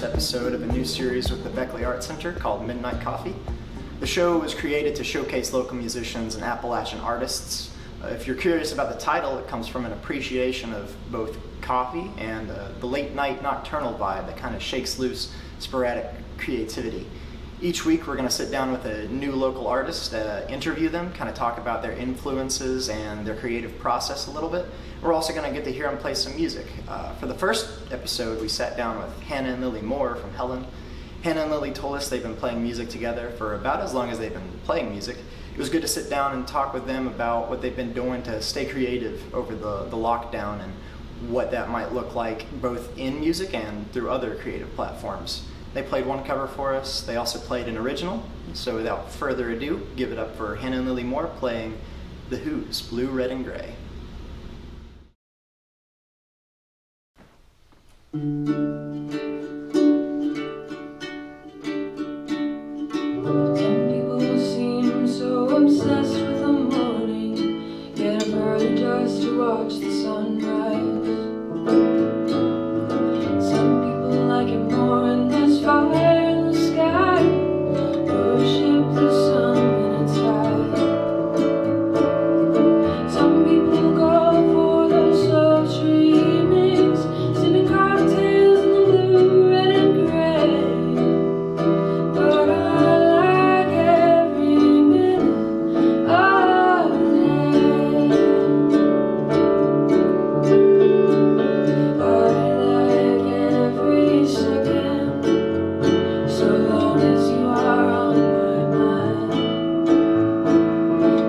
first episode of a new series with the Beckley Arts Center called Midnight Coffee. The show was created to showcase local musicians and Appalachian artists. If you're curious about the title, it comes from an appreciation of both coffee and the late night nocturnal vibe that kind of shakes loose sporadic creativity. Each week we're going to sit down with a new local artist, interview them, kind of talk about their influences and their creative process a little bit. We're also going to get to hear them play some music. For the first episode we sat down with Hannah and Lily Moore from Helen. Hannah and Lily told us they've been playing music together for about as long as they've been playing music. It was good to sit down and talk with them about what they've been doing to stay creative over the lockdown and what that might look like both in music and through other creative platforms. They played one cover for us. They also played an original. So without further ado, give it up for Hannah and Lily Moore playing The Who's Blue, Red, and Gray. Some people seem so obsessed with the morning, get up early just to watch the sunrise. Some people like it more when there's fire in the sky, worship the sun when it's high. Some people go for those sultry evenings, sipping cocktails in the blue, red, and gray. But I like every minute of the day. I like every second, so long as you are on my mind.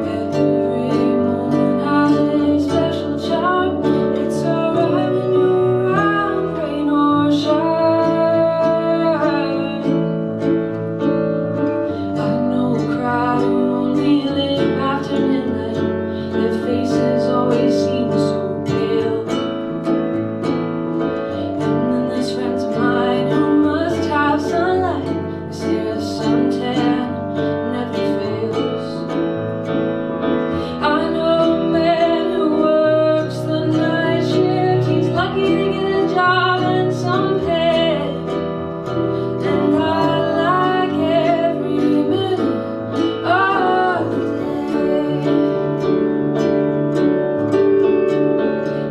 Every moment has a special charm. It's alright when you're around, rain or shine. I know a crowd who only live after midnight. Their faces always seem so pale. And then there's friends of mine who must have sunlight. They say the suntan never fails. I know a man who works the night shift. He's lucky to get a job and some pay. And I like every minute of the day.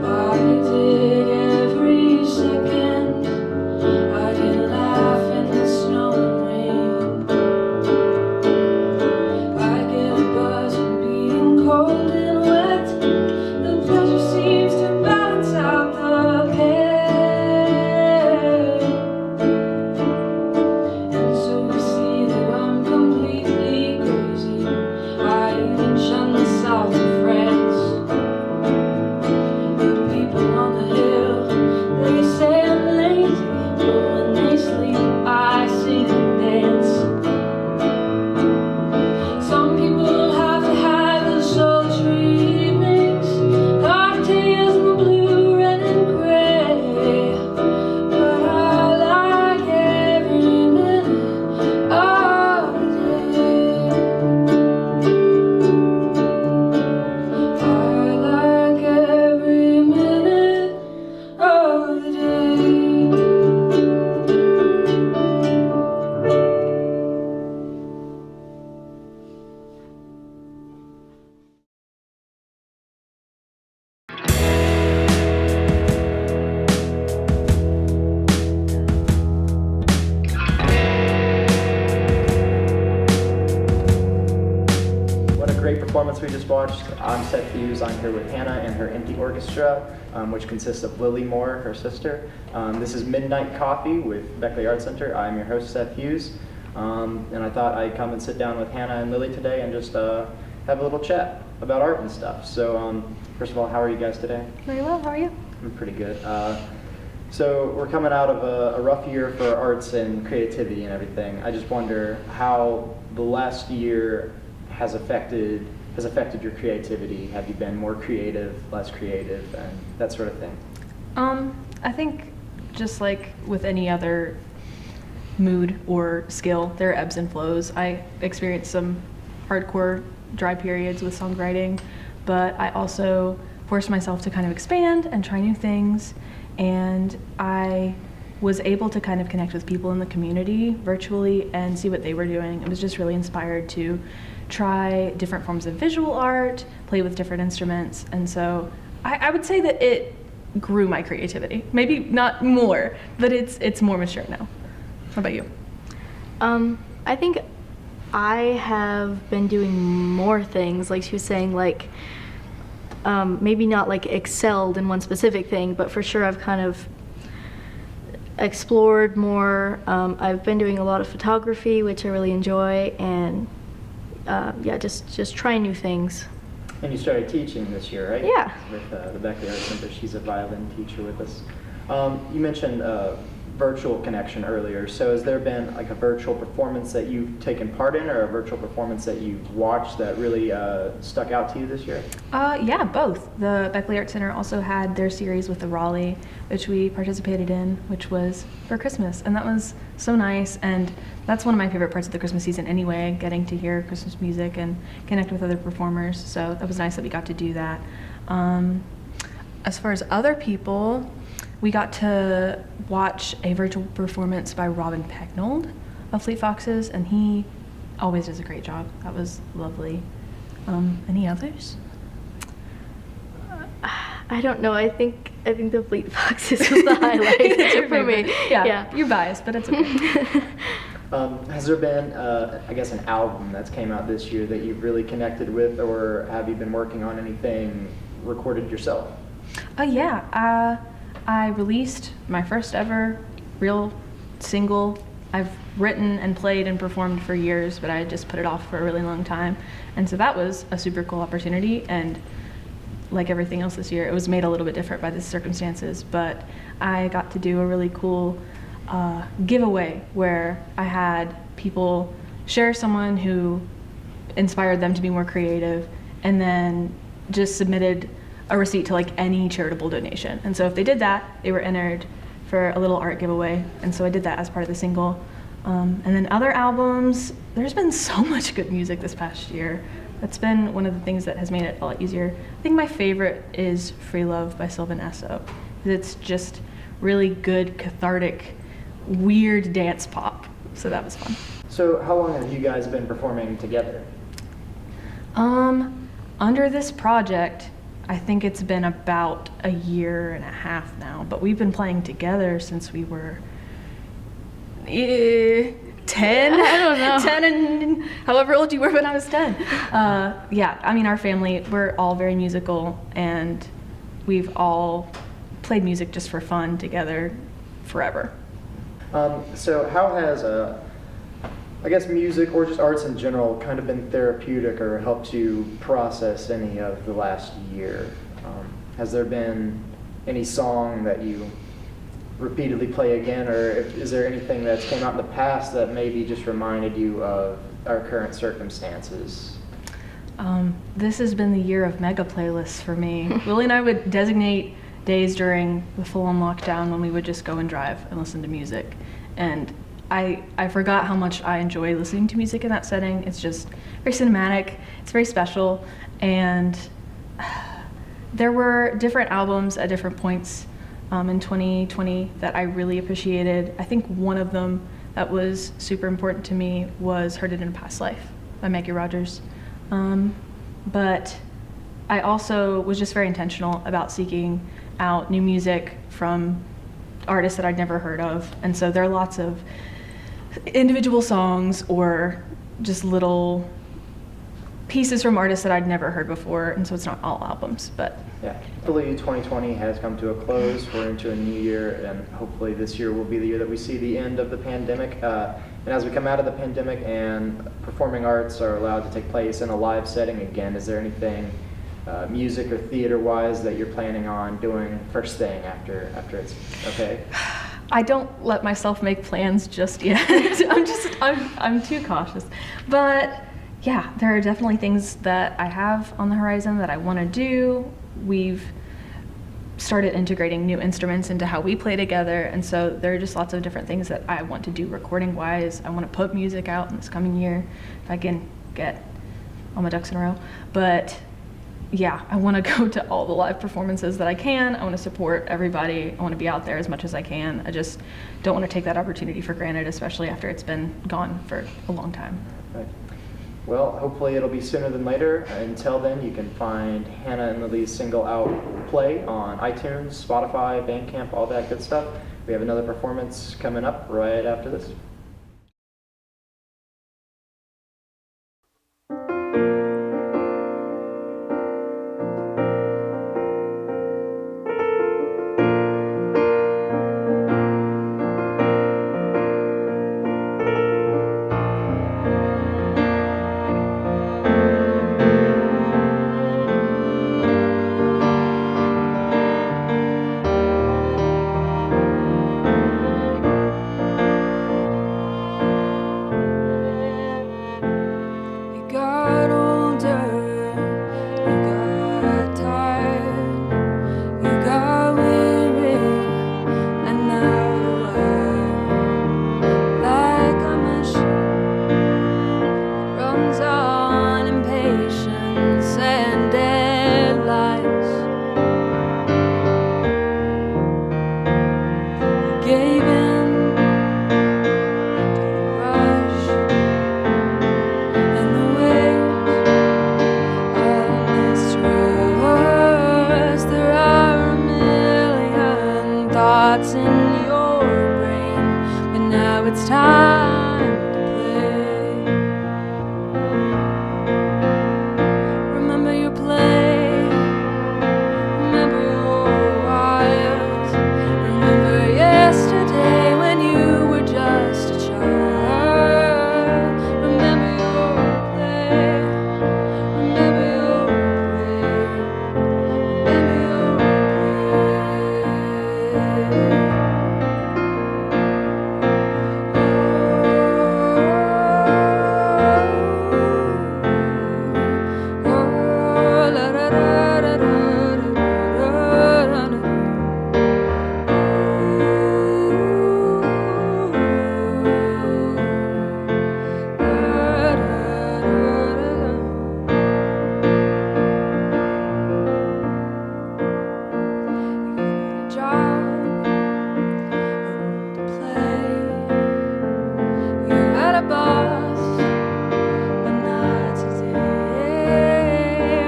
I dig every second. I can laugh in the snow and rain. I get a buzz from being cold and wet. The pleasure seems to balance out the pain. And so you see that I'm completely crazy. I even shun the south of France. The people on the hill, they say I'm lazy, but when they sleep, I sing and dance. Some people have to have the sultry evenings, cocktails in the blue, red, and gray. But I like every minute of the day. I like every minute of the day. What a great performance we just watched. I'm Seth Hughes. I'm here with Hannah and her Empty Orchestra, which consists of Lily Moore, her sister. This is Midnight Coffee with Beckley Arts Center. I'm your host, Seth Hughes. And I thought I'd come and sit down with Hannah and Lily today and just have a little chat about art and stuff. So first of all, how are you guys today? Very well, how are you? I'm pretty good. So we're coming out of a rough year for arts and creativity and everything. I just wonder how the last year has affected your creativity. Have you been more creative, less creative, and that sort of thing? I think just like with any other mood or skill, there are ebbs and flows. I experienced some hardcore dry periods with songwriting, but I also forced myself to kind of expand and try new things. And I was able to kind of connect with people in the community virtually and see what they were doing. I was just really inspired to try different forms of visual art, play with different instruments, and so I would say that it grew my creativity. Maybe not more, but it's more mature now. How about you? I think I have been doing more things, like she was saying, like maybe not like excelled in one specific thing, but for sure I've kind of explored more. I've been doing a lot of photography, which I really enjoy, and yeah, just trying new things. And you started teaching this year, right? Yeah. With the Beckley Arts Center. She's a violin teacher with us. You mentioned virtual connection earlier. So has there been like a virtual performance that you've taken part in, or a virtual performance that you've watched that really stuck out to you this year? Yeah, both. The Beckley Arts Center also had their series with the Raleigh, which we participated in, which was for Christmas, and that was so nice. And that's one of my favorite parts of the Christmas season anyway, getting to hear Christmas music and connect with other performers. So that was nice that we got to do that. As far as other people, we got to watch a virtual performance by Robin Pecknold of Fleet Foxes, and he always does a great job. That was lovely. Any others? I don't know. I think the Fleet Foxes was the highlight for me. Yeah, you're biased, but it's okay. Has there been, I guess, an album that's came out this year that you've really connected with, or have you been working on anything recorded yourself? Yeah. I released my first ever real single. I've written and played and performed for years, but I just put it off for a really long time. And so that was a super cool opportunity. And like everything else this year, it was made a little bit different by the circumstances. But I got to do a really cool giveaway where I had people share someone who inspired them to be more creative, and then just submitted a receipt to like any charitable donation. And so if they did that, they were entered for a little art giveaway. And so I did that as part of the single. And then other albums, there's been so much good music this past year. That's been one of the things that has made it a lot easier. I think my favorite is Free Love by Sylvan Esso. It's just really good, cathartic, weird dance pop. So that was fun. So how long have you guys been performing together? Under this project, I think it's been about a year and a half now, but we've been playing together since we were 10. I don't know. 10 and however old you were when I was 10. Yeah, I mean, our family, we're all very musical, and we've all played music just for fun together forever. So how has, I guess, music or just arts in general kind of been therapeutic or helped you process any of the last year? Has there been any song that you repeatedly play again, or is there anything that's came out in the past that maybe just reminded you of our current circumstances? This has been the year of mega playlists for me. Willie and I would designate days during the full-on lockdown when we would just go and drive and listen to music. And I forgot how much I enjoy listening to music in that setting. It's just very cinematic, it's very special, and there were different albums at different points in 2020 that I really appreciated. I think one of them that was super important to me was Heard It in a Past Life by Maggie Rogers. But I also was just very intentional about seeking out new music from artists that I'd never heard of. And so there are lots of individual songs or just little pieces from artists that I'd never heard before, and so it's not all albums, but yeah. Hopefully 2020 has come to a close. We're into a new year, and hopefully this year will be the year that we see the end of the pandemic. And as we come out of the pandemic and performing arts are allowed to take place in a live setting again, is there anything music or theater-wise that you're planning on doing first thing after it's okay? I don't let myself make plans just yet. I'm too cautious. But yeah, there are definitely things that I have on the horizon that I want to do. We've started integrating new instruments into how we play together, and so there are just lots of different things that I want to do recording-wise. I want to put music out in this coming year if I can get all my ducks in a row. But yeah, I want to go to all the live performances that I can. I want to support everybody. I want to be out there as much as I can. I just don't want to take that opportunity for granted, especially after it's been gone for a long time. Right. Well, hopefully it'll be sooner than later. Until then, you can find Hannah and Lily's single out Play on iTunes, Spotify, Bandcamp, all that good stuff. We have another performance coming up right after this. You got older, you got tired, you got weary, and now you're like a machine that runs on impatience and deadlines. You gave in to the rush and the waves of mistrust. There are a million thoughts in your brain, but now it's time to play. Remember your play, remember your wild. Remember yesterday when you were just a child. Remember your play, remember your play, remember your play. Oh, la da da da da da da da.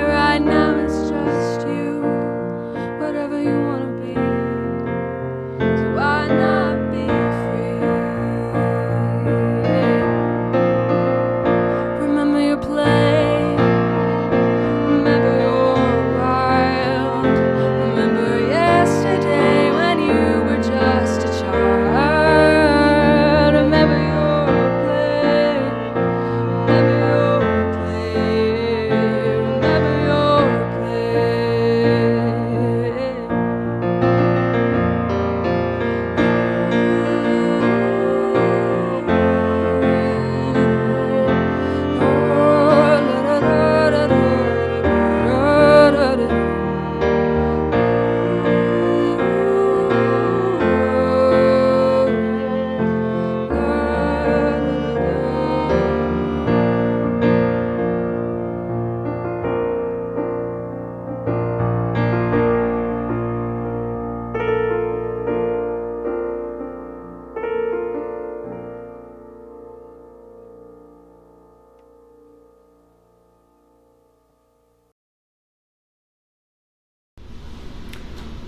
Right now it's just you, whatever you wanna be. So why not be free? Remember your play, remember your wild. Remember yesterday when you were just a child. Remember your play, remember your play, remember your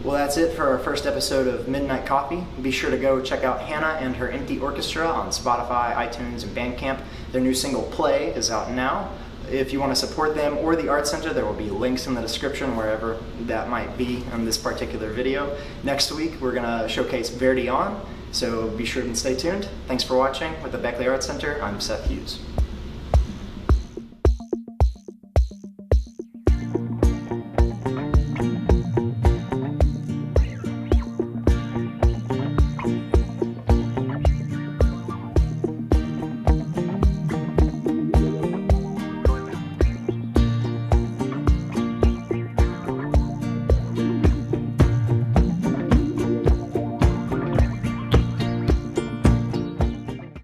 Well, that's it for our first episode of Midnight Coffee. Be sure to go check out Hannah and her Empty Orchestra on Spotify, iTunes, and Bandcamp. Their new single, Play, is out now. If you want to support them or the Art Center, there will be links in the description wherever that might be in this particular video. Next week, we're going to showcase Verdi On, so be sure to stay tuned. Thanks for watching. With the Beckley Art Center, I'm Seth Hughes.